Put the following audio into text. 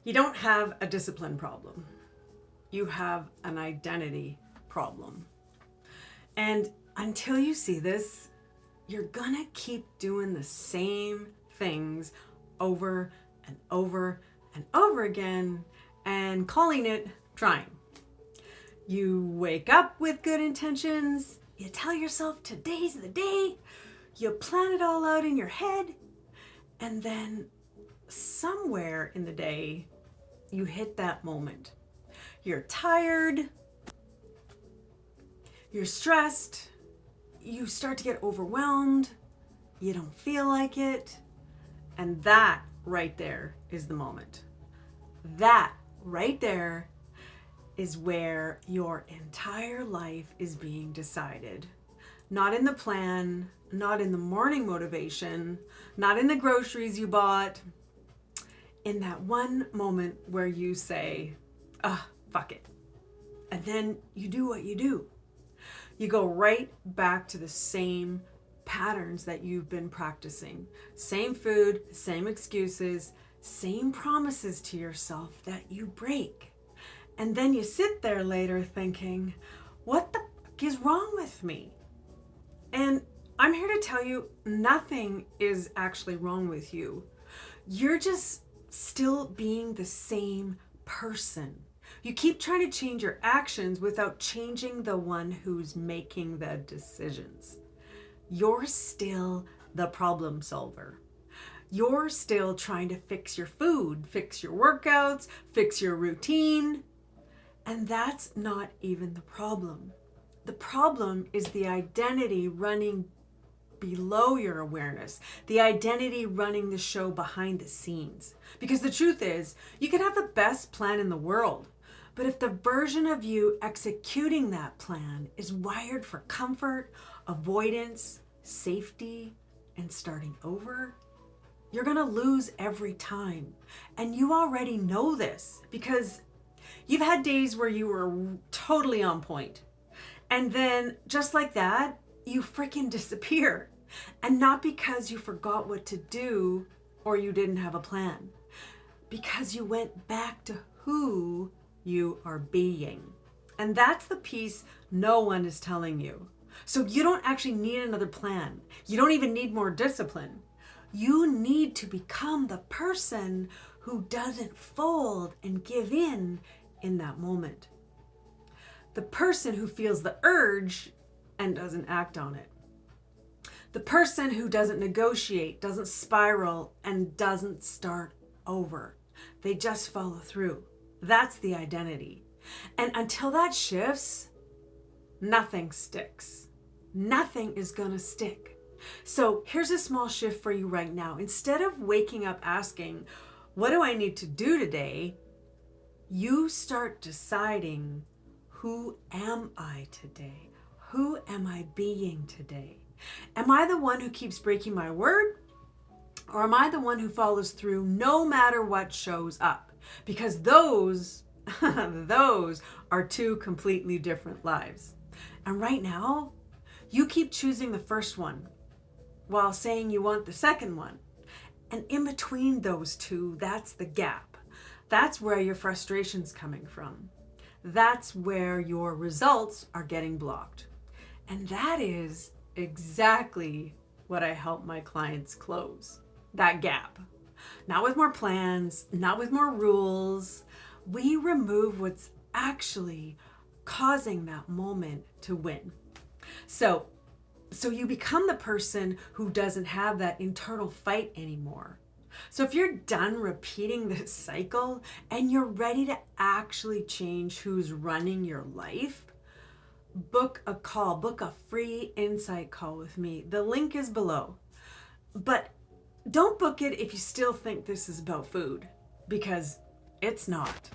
You don't have a discipline problem. You have an identity problem. And until you see this, you're gonna keep doing the same things over and over and over again and calling it trying. You wake up with good intentions, you tell yourself today's the day, you plan it all out in your head, and then somewhere in the day, you hit that moment. You're tired, you're stressed, you start to get overwhelmed, you don't feel like it, and that right there is the moment. That right there is where your entire life is being decided. Not in the plan, not in the morning motivation, not in the groceries you bought. In that one moment where you say, fuck it. And then you do what you do. You go right back to the same patterns that you've been practicing. Same food, same excuses, same promises to yourself that you break. And then you sit there later thinking, what the fuck is wrong with me? And I'm here to tell you, nothing is actually wrong with you. You're just still being the same person. You keep trying to change your actions without changing the one who's making the decisions. You're still the problem solver. You're still trying to fix your food, fix your workouts, fix your routine. And that's not even the problem. The problem is the identity running below your awareness, the identity running the show behind the scenes. Because the truth is, you can have the best plan in the world, but if the version of you executing that plan is wired for comfort, avoidance, safety, and starting over, you're gonna lose every time. And you already know this because you've had days where you were totally on point. And then just like that, you freaking disappear. And not because you forgot what to do or you didn't have a plan. Because you went back to who you are being. And that's the piece no one is telling you. So you don't actually need another plan. You don't even need more discipline. You need to become the person who doesn't fold and give in that moment. The person who feels the urge and doesn't act on it. The person who doesn't negotiate, doesn't spiral, and doesn't start over. They just follow through. That's the identity. And until that shifts, nothing sticks. Nothing is gonna stick. So here's a small shift for you right now. Instead of waking up asking, what do I need to do today? You start deciding, who am I today? Who am I being today? Am I the one who keeps breaking my word? Or am I the one who follows through no matter what shows up? Because those are two completely different lives. And right now, you keep choosing the first one while saying you want the second one. And in between those two, that's the gap. That's where your frustration's coming from. That's where your results are getting blocked. And that is exactly what I help my clients close. That gap. Not with more plans, not with more rules. We remove what's actually causing that moment to win. So you become the person who doesn't have that internal fight anymore. So if you're done repeating this cycle and you're ready to actually change who's running your life, book a call, book a free insight call with me. The link is below. But don't book it if you still think this is about food, because it's not.